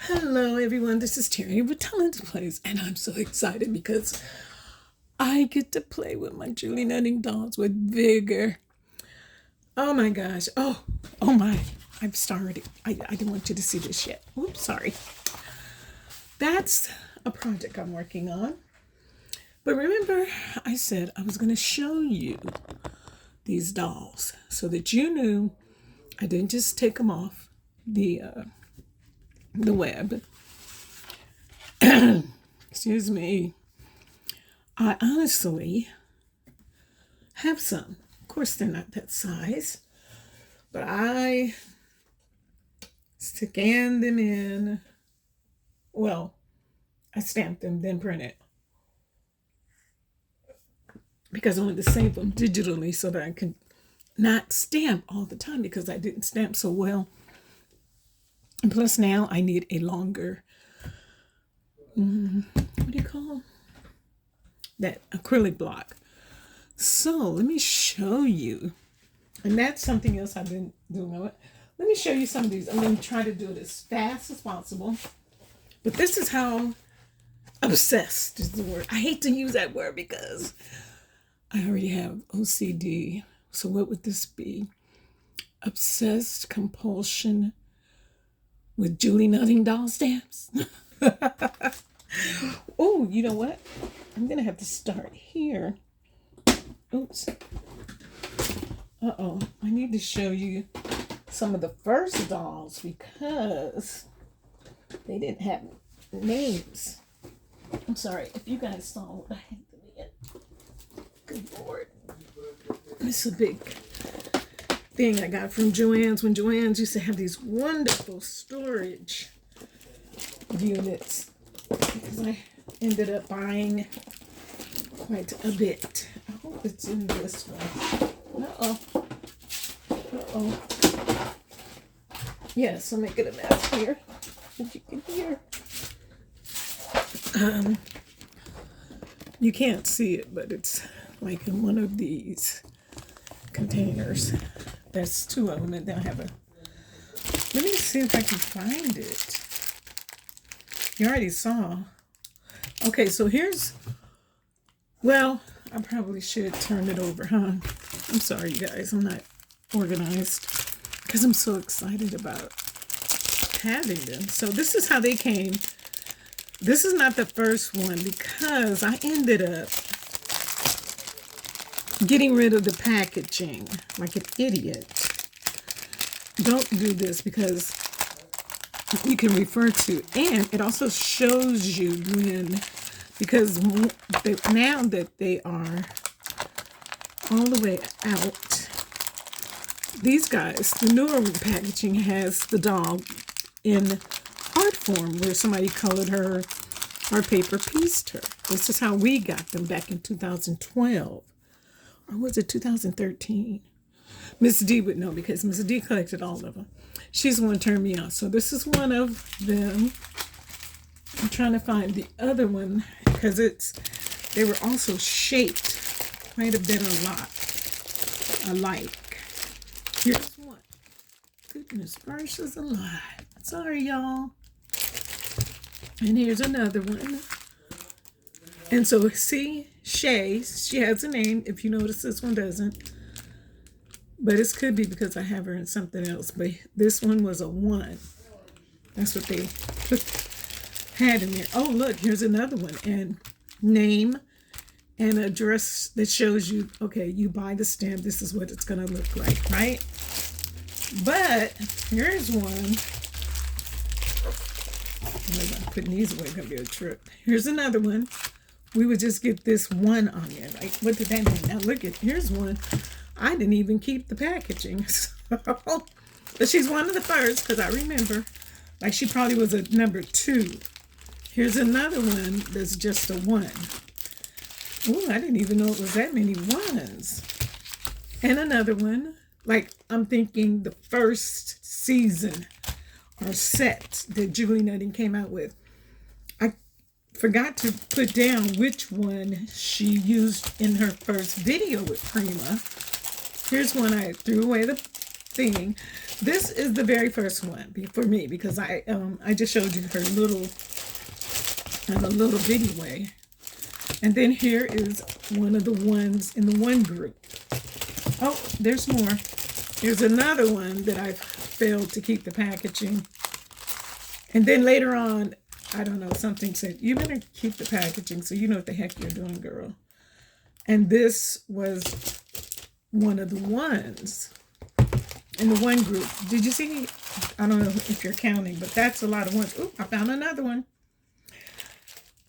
Hello, everyone. This is Terry with Talent Plays, and I'm so excited because I get to play with my Julie Nutting dolls with vigor. Oh my gosh. Oh my. I'm started. I didn't want you to see this yet. Oops, sorry. That's a project I'm working on. But remember, I said I was going to show you these dolls so that you knew I didn't just take them off the web. Excuse me. I honestly have some. Of course, they're not that size, but I scanned them in. Well, I stamped them, then printed because I wanted to save them digitally so that I could not stamp all the time because I didn't stamp so well. And plus, now I need a longer, what do you call that acrylic block? So let me show you. And that's something else I've been doing. Let me show you some of these. I'm going to try to do it as fast as possible. But this is how obsessed is the word. I hate to use that word because I already have OCD. So what would this be? Obsessed compulsion with Julie Nutting doll stamps. Oh, you know what? I'm going to have to start here. Oops. Uh-oh. I need to show you some of the first dolls because they didn't have names. I'm sorry if you guys saw what I had to get. Good Lord. This is a big thing I got from Joann's when Joann's used to have these wonderful storage units because I ended up buying quite a bit. I hope it's in this one. Uh-oh. Uh-oh. Yes, I'm making a mess here. As you can hear. You can't see it, but it's like in one of these containers. There's two of them, and then I have a. Let me see if I can find it. You already saw. Okay, so here's. Well, I probably should turn it over, huh? I'm sorry, you guys. I'm not organized because I'm so excited about having them. So this is how they came. This is not the first one because I ended up getting rid of the packaging like an idiot. Don't do this because you can refer to, and it also shows you when, because now that they are all the way out, these guys, the newer packaging has the doll in art form where somebody colored her or paper pieced her. This is how we got them back in 2012. Or was it 2013? Miss D would know because Miss D collected all of them. She's the one who turned me on. So this is one of them. I'm trying to find the other one because they were also shaped quite a bit alike. Here's one. Goodness gracious alive. Sorry, y'all. And here's another one. And so, see, Shay, she has a name. If you notice, this one doesn't. But it could be because I have her in something else. But this one was a 1. That's what they had in there. Oh, look, here's another one. And name and address that shows you, okay, you buy the stamp. This is what it's going to look like, right? But here's one. Putting these away is going to be a trip. Here's another one. We would just get this one on there. Like, what did that mean? Now, look at, here's one. I didn't even keep the packaging. So, but she's one of the first because I remember, like, she probably was a number 2. Here's another one that's just a 1. Oh, I didn't even know it was that many 1s. And another one, like, I'm thinking the first season or set that Julie Nutting came out with. I forgot to put down which one she used in her first video with Prima. Here's one I threw away the thing. This is the very first one for me because I just showed you her little in a little bitty way. And then here is one of the ones in the one group. Oh, there's more. Here's another one that I've failed to keep the packaging. And then later on, I don't know, something said, you better keep the packaging so you know what the heck you're doing, girl. And this was one of the ones in the one group. Did you see? I don't know if you're counting, but that's a lot of ones. Ooh, I found another one.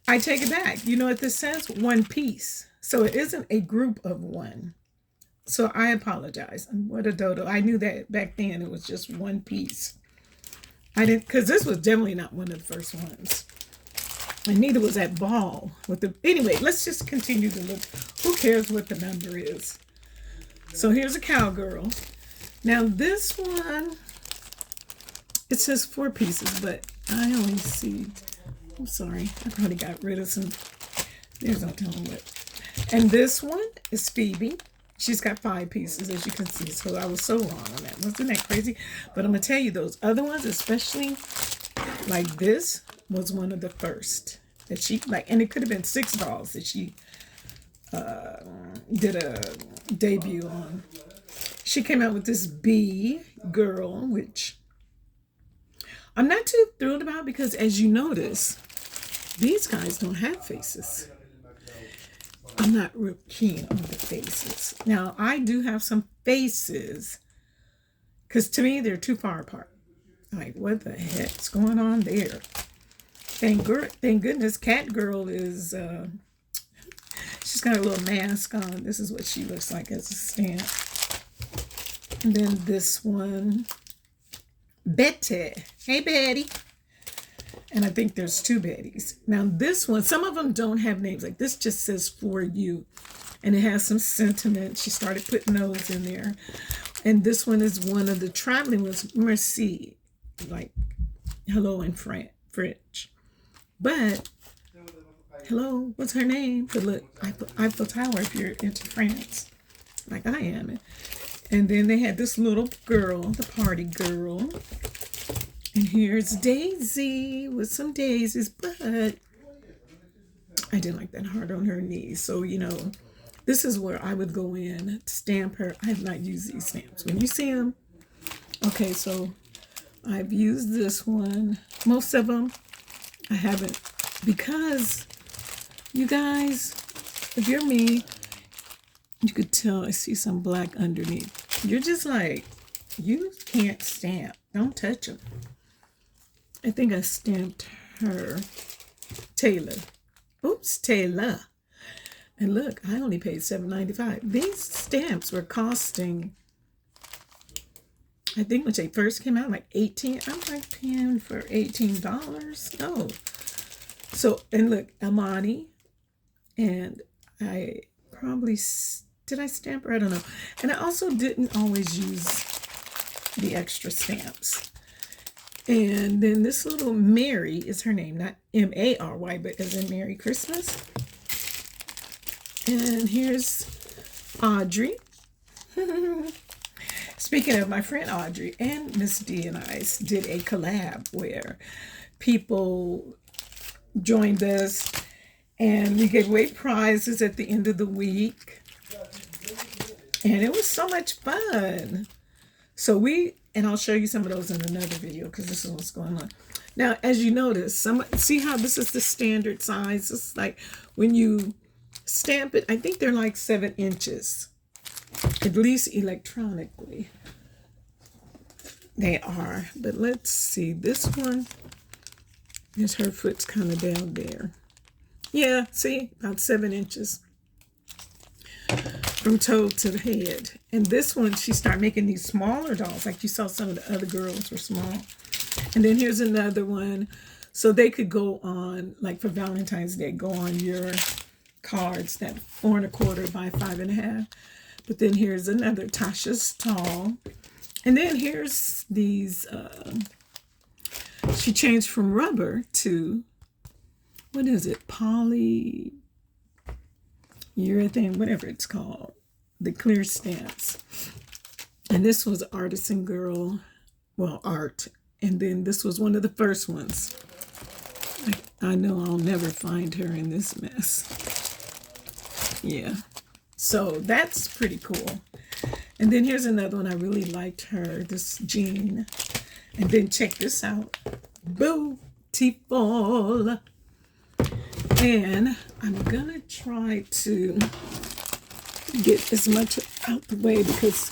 I take it back. You know what this says? One piece. So it isn't a group of one. So I apologize. What a dodo. I knew that back then it was just one piece. I didn't, because this was definitely not one of the first ones. And neither was that ball with the, anyway, let's just continue to look. Who cares what the number is? So here's a cowgirl. Now this one, it says 4 pieces, but I only see, I'm sorry, I probably got rid of some, there's no telling what. And this one is Phoebe. She's got 5 pieces, as you can see. So I was so wrong on that. Wasn't that crazy? But I'm going to tell you, those other ones, especially like this, was one of the first that she, like, and it could have been 6 dolls that she did a debut on. She came out with this bee girl, which I'm not too thrilled about because, as you notice, these guys don't have faces. I'm not real keen on the faces. Now, I do have some faces because to me, they're too far apart. Like, what the heck's going on there? Thank goodness Cat Girl is, she's got a little mask on. This is what she looks like as a stamp. And then this one, Betty. Hey, Betty. And I think there's 2 Bettys. Now this one, some of them don't have names. Like this just says for you. And it has some sentiment. She started putting those in there. And this one is one of the traveling ones, Merci. Like hello in French. But hello, what's her name? But look, Eiffel Tower if you're into France. Like I am. And then they had this little girl, the party girl. And here's Daisy with some daisies, but I didn't like that heart on her knees. So, you know, this is where I would go in, stamp her. I have not used these stamps. When you see them, okay, so I've used this one. Most of them I haven't because, you guys, if you're me, you could tell I see some black underneath. You're just like, you can't stamp. Don't touch them. I think I stamped her. Taylor. Oops, Taylor. And look, I only paid $7.95. These stamps were costing, I think when they first came out, like $18. I'm like paying for $18. No. So, and look, Amani. And I probably, did I stamp her? I don't know. And I also didn't always use the extra stamps. And then this little Mary is her name, not M-A-R-Y, but as in Merry Christmas. And here's Audrey. Speaking of my friend Audrey, and Miss D and I did a collab where people joined us and we gave away prizes at the end of the week. And it was so much fun. So and I'll show you some of those in another video because this is what's going on. Now, as you notice, see how this is the standard size? It's like when you stamp it, I think they're like 7 inches, at least electronically. They are, but let's see. This one, is her foot's kind of down there. Yeah, see, about 7 inches. From toe to the head. And this one, she started making these smaller dolls. Like you saw some of the other girls were small. And then here's another one. So they could go on, like for Valentine's Day, go on your cards that 4 1/4 by 5 1/2. But then here's another Tasha's Tall. And then here's these, she changed from rubber to, what is it? Polyurethane, whatever it's called. The clear stamps. And this was Artisan Girl, well, art. And then this was one of the first ones. I know I'll never find her in this mess. Yeah. So that's pretty cool. And then here's another one. I really liked her, this Jean. And then check this out. Beautiful. And I'm gonna try to get as much out the way because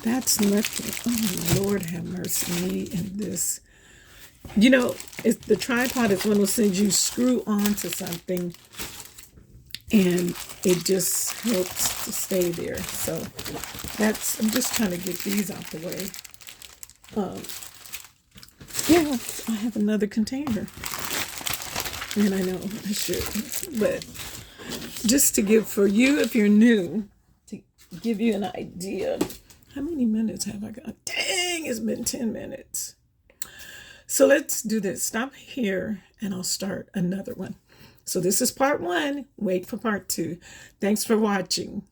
that's nothing. Oh, Lord have mercy me in this. You know, the tripod is one of those things you screw onto something and it just helps to stay there. So I'm just trying to get these out the way. Yeah, I have another container. And I know I should, but just to give for you, if you're new, to give you an idea. How many minutes have I got? Dang, it's been 10 minutes. So let's do this. Stop here and I'll start another one. So this is part 1. Wait for part 2. Thanks for watching.